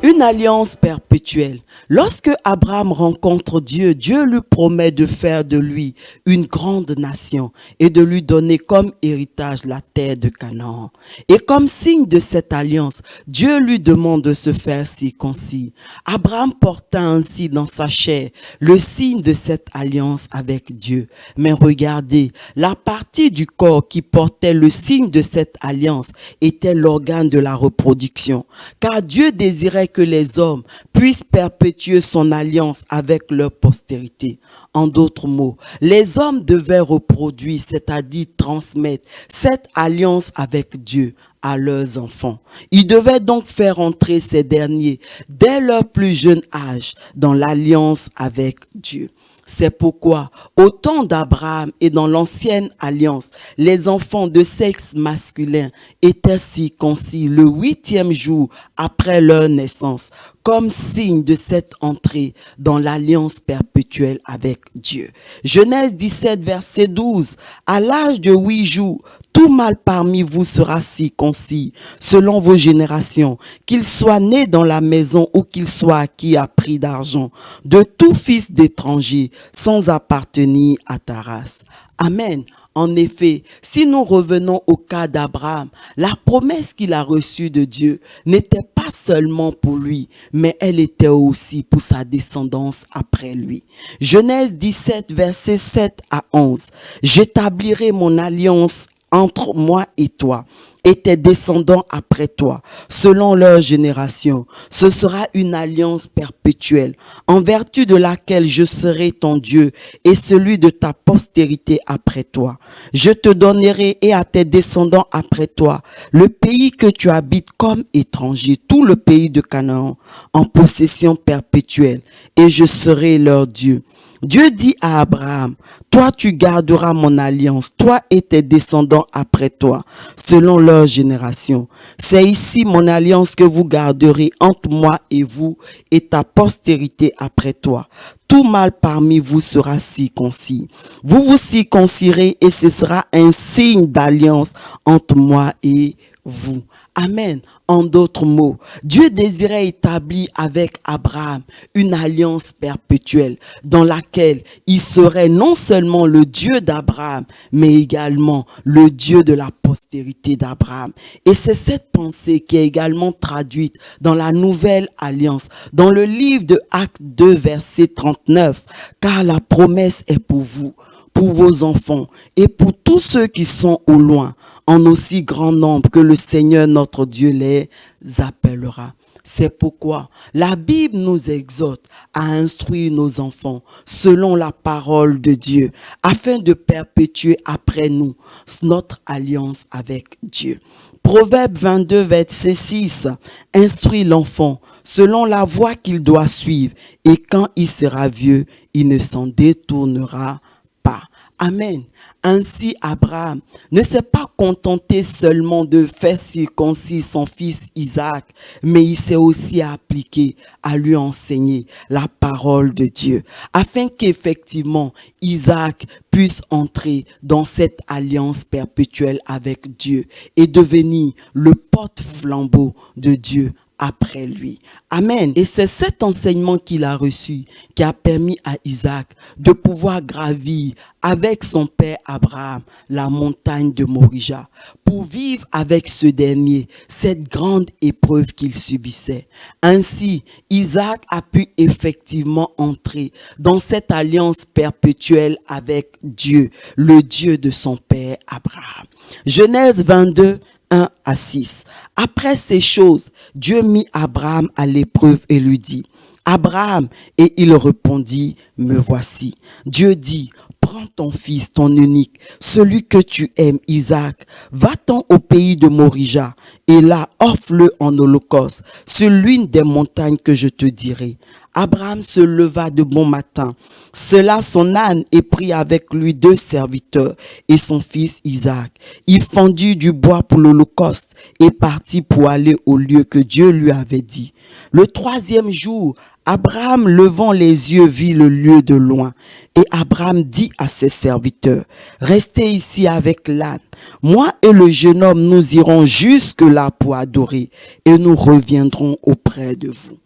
Une alliance perpétuelle. Lorsque Abraham rencontre Dieu, Dieu lui promet de faire de lui une grande nation et de lui donner comme héritage la terre de Canaan. Et comme signe de cette alliance, Dieu lui demande de se faire circoncis. Abraham porta ainsi dans sa chair le signe de cette alliance avec Dieu. Mais regardez, la partie du corps qui portait le signe de cette alliance était l'organe de la reproduction. Car Dieu désirait que les hommes puissent perpétuer son alliance avec leur postérité. En d'autres mots, les hommes devaient reproduire, c'est-à-dire transmettre cette alliance avec Dieu à leurs enfants. Ils devaient donc faire entrer ces derniers dès leur plus jeune âge dans l'alliance avec Dieu. C'est pourquoi, au temps d'Abraham et dans l'ancienne alliance, les enfants de sexe masculin étaient circoncis le 8e jour après leur naissance, comme signe de cette entrée dans l'alliance perpétuelle avec Dieu. Genèse 17, verset 12. À l'âge de 8 jours, tout mâle parmi vous sera circoncis, selon vos générations, qu'il soit né dans la maison ou qu'il soit acquis à prix d'argent, de tout fils d'étranger, sans appartenir à ta race. Amen. En effet, si nous revenons au cas d'Abraham, la promesse qu'il a reçue de Dieu n'était pas seulement pour lui, mais elle était aussi pour sa descendance après lui. Genèse 17, versets 7 à 11. J'établirai mon alliance entre moi et toi, et tes descendants après toi, selon leur génération. Ce sera une alliance perpétuelle, en vertu de laquelle je serai ton Dieu et celui de ta postérité après toi. Je te donnerai et à tes descendants après toi le pays que tu habites comme étranger, tout le pays de Canaan, en possession perpétuelle, et je serai leur Dieu. Dieu dit à Abraham, toi tu garderas mon alliance, toi et tes descendants après toi, selon leur génération. C'est ici mon alliance que vous garderez entre moi et vous et ta postérité après toi. Tout mâle parmi vous sera circoncis. Vous vous circoncirez et ce sera un signe d'alliance entre moi et vous. Amen. En d'autres mots, Dieu désirait établir avec Abraham une alliance perpétuelle dans laquelle il serait non seulement le Dieu d'Abraham, mais également le Dieu de la postérité d'Abraham. Et c'est cette pensée qui est également traduite dans la nouvelle alliance, dans le livre de Actes 2, verset 39, car la promesse est pour vous, pour vos enfants et pour tous ceux qui sont au loin, en aussi grand nombre que le Seigneur notre Dieu les appellera. C'est pourquoi la Bible nous exhorte à instruire nos enfants selon la parole de Dieu, afin de perpétuer après nous notre alliance avec Dieu. Proverbe 22, verset 6, instruis l'enfant selon la voie qu'il doit suivre, et quand il sera vieux, il ne s'en détournera pas. Amen. Ainsi, Abraham ne s'est pas contenté seulement de faire circoncire son fils Isaac, mais il s'est aussi appliqué à lui enseigner la parole de Dieu, afin qu'effectivement Isaac puisse entrer dans cette alliance perpétuelle avec Dieu et devenir le porte-flambeau de Dieu après lui. Amen. Et c'est cet enseignement qu'il a reçu qui a permis à Isaac de pouvoir gravir avec son père Abraham la montagne de Morija pour vivre avec ce dernier cette grande épreuve qu'il subissait. Ainsi, Isaac a pu effectivement entrer dans cette alliance perpétuelle avec Dieu, le Dieu de son père Abraham. Genèse 22, 1 à 6. Après ces choses, Dieu mit Abraham à l'épreuve et lui dit, Abraham, et il répondit, me voici. Dieu dit, prends ton fils, ton unique, celui que tu aimes, Isaac, va-t'en au pays de Morija, et là offre-le en holocauste sur l'une des montagnes que je te dirai. Abraham se leva de bon matin, sella son âne et prit avec lui 2 serviteurs et son fils Isaac. Il fendit du bois pour l'holocauste et partit pour aller au lieu que Dieu lui avait dit. Le 3e jour, Abraham, levant les yeux, vit le lieu de loin. Et Abraham dit à ses serviteurs, restez ici avec l'âne. Moi et le jeune homme, nous irons jusque-là pour adorer et nous reviendrons auprès de vous.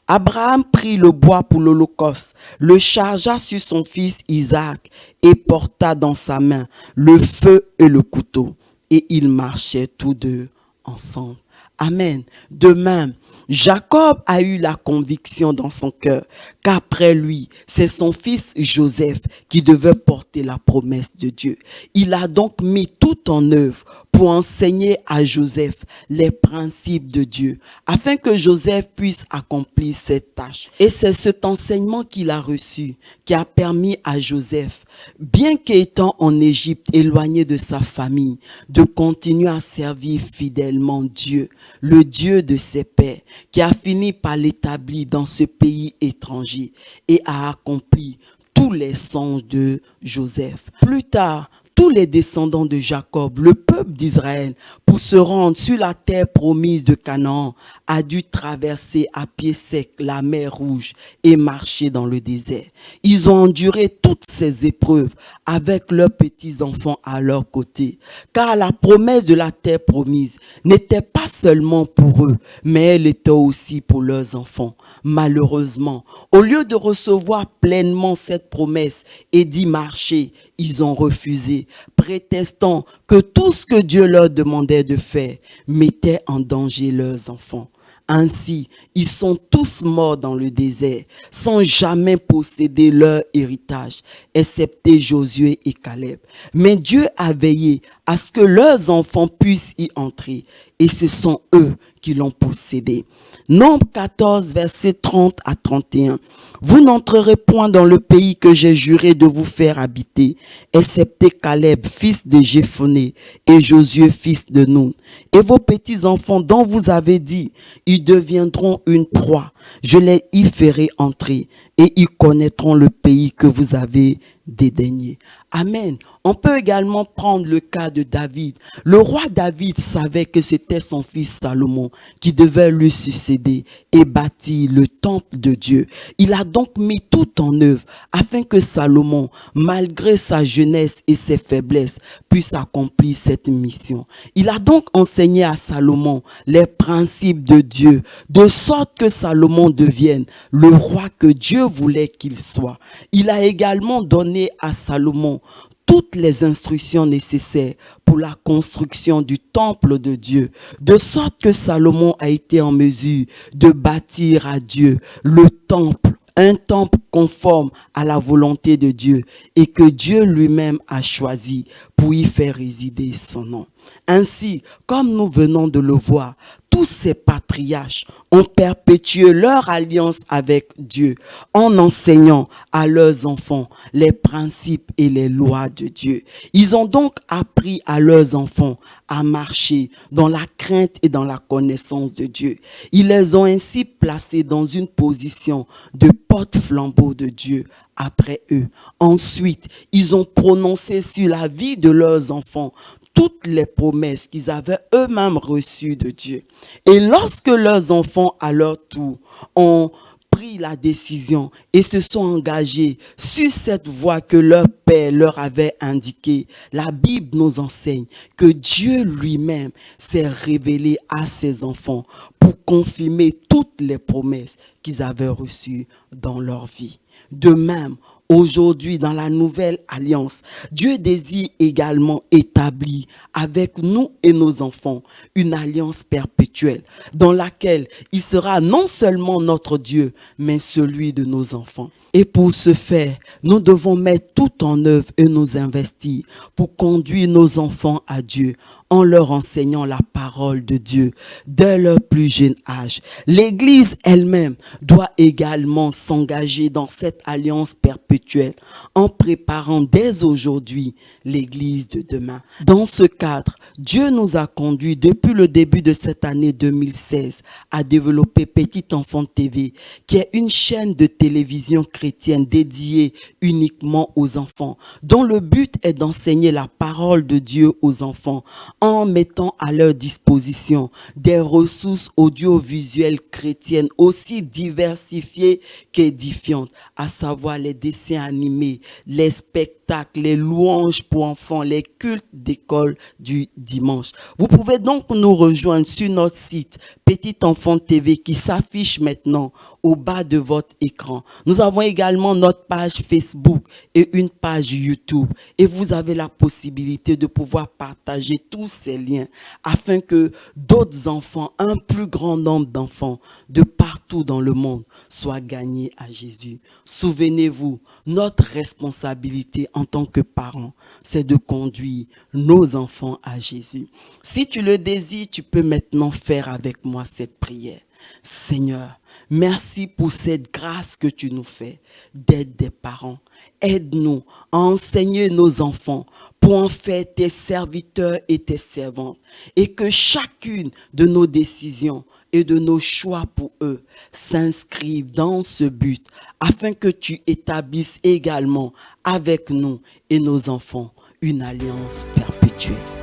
Abraham prit le bois pour l'holocauste, le chargea sur son fils Isaac et porta dans sa main le feu et le couteau. Et ils marchaient tous deux ensemble. Amen. De même, Jacob a eu la conviction dans son cœur qu'après lui, c'est son fils Joseph qui devait porter la promesse de Dieu. Il a donc mis tout en œuvre pour enseigner à Joseph les principes de Dieu, afin que Joseph puisse accomplir cette tâche. Et c'est cet enseignement qu'il a reçu qui a permis à Joseph, bien qu'étant en Égypte, éloigné de sa famille, de continuer à servir fidèlement Dieu, le Dieu de ses pères, qui a fini par l'établir dans ce pays étranger et a accompli tous les songes de Joseph. Plus tard, tous les descendants de Jacob, le peuple d'Israël, pour se rendre sur la terre promise de Canaan, a dû traverser à pied sec la mer Rouge et marcher dans le désert. Ils ont enduré toutes ces épreuves avec leurs petits-enfants à leur côté, car la promesse de la terre promise n'était pas seulement pour eux, mais elle était aussi pour leurs enfants. Malheureusement, au lieu de recevoir pleinement cette promesse et d'y marcher, ils ont refusé, prétextant que tout ce que Dieu leur demandait de faire mettait en danger leurs enfants. Ainsi, ils sont tous morts dans le désert, sans jamais posséder leur héritage, excepté Josué et Caleb. Mais Dieu a veillé à ce que leurs enfants puissent y entrer, et ce sont eux qui l'ont possédé. Nombre 14, versets 30 à 31. Vous n'entrerez point dans le pays que j'ai juré de vous faire habiter, excepté Caleb, fils de Jéphoné, et Josué, fils de Nun. Et vos petits-enfants dont vous avez dit, ils deviendront une proie. Je les y ferai entrer, et ils connaîtront le pays que vous avez dédaigné. Amen. On peut également prendre le cas de David. Le roi David savait que c'était son fils Salomon qui devait lui succéder et bâtir le temple de Dieu. Il a donc mis tout en œuvre afin que Salomon, malgré sa jeunesse et ses faiblesses, puisse accomplir cette mission. Il a donc enseigné à Salomon les principes de Dieu, de sorte que Salomon devienne le roi que Dieu voulait qu'il soit. Il a également donné à Salomon toutes les instructions nécessaires pour la construction du temple de Dieu, de sorte que Salomon a été en mesure de bâtir à Dieu le temple, un temple conforme à la volonté de Dieu et que Dieu lui-même a choisi pour y faire résider son nom. Ainsi, comme nous venons de le voir, tous ces patriarches ont perpétué leur alliance avec Dieu en enseignant à leurs enfants les principes et les lois de Dieu. Ils ont donc appris à leurs enfants à marcher dans la crainte et dans la connaissance de Dieu. Ils les ont ainsi placés dans une position de porte-flambeau de Dieu après eux. Ensuite, ils ont prononcé sur la vie de leurs enfants toutes les promesses qu'ils avaient eux-mêmes reçues de Dieu. Et lorsque leurs enfants, à leur tour, ont pris la décision et se sont engagés sur cette voie que leur Père leur avait indiquée, la Bible nous enseigne que Dieu lui-même s'est révélé à ses enfants pour confirmer toutes les promesses qu'ils avaient reçues dans leur vie. De même, aujourd'hui, dans la nouvelle alliance, Dieu désire également établir avec nous et nos enfants une alliance perpétuelle dans laquelle il sera non seulement notre Dieu, mais celui de nos enfants. Et pour ce faire, nous devons mettre tout en œuvre et nous investir pour conduire nos enfants à Dieu en leur enseignant la parole de Dieu dès leur plus jeune âge. L'Église elle-même doit également s'engager dans cette alliance perpétuelle en préparant dès aujourd'hui l'Église de demain. Dans ce cadre, Dieu nous a conduits depuis le début de cette année 2016 à développer Petit Enfant TV, qui est une chaîne de télévision chrétienne dédiée uniquement aux enfants, dont le but est d'enseigner la parole de Dieu aux enfants en mettant à leur disposition des ressources audiovisuelles chrétiennes aussi diversifiées qu'édifiantes, à savoir les dessins animés, les spectacles, les louanges pour enfants, les cultes d'école du dimanche. Vous pouvez donc nous rejoindre sur notre site Petit Enfant TV qui s'affiche maintenant au bas de votre écran. Nous avons également notre page Facebook et une page YouTube. Et vous avez la possibilité de pouvoir partager tous ces liens afin que d'autres enfants, un plus grand nombre d'enfants de partout dans le monde soient gagnés à Jésus. Souvenez-vous, notre responsabilité en tant que parents, c'est de conduire nos enfants à Jésus. Si tu le désires, tu peux maintenant faire avec moi cette prière. Seigneur, merci pour cette grâce que tu nous fais d'être des parents. Aide-nous à enseigner nos enfants pour en faire tes serviteurs et tes servantes. Et que chacune de nos décisions et de nos choix pour eux s'inscrivent dans ce but afin que tu établisses également avec nous et nos enfants une alliance perpétuelle.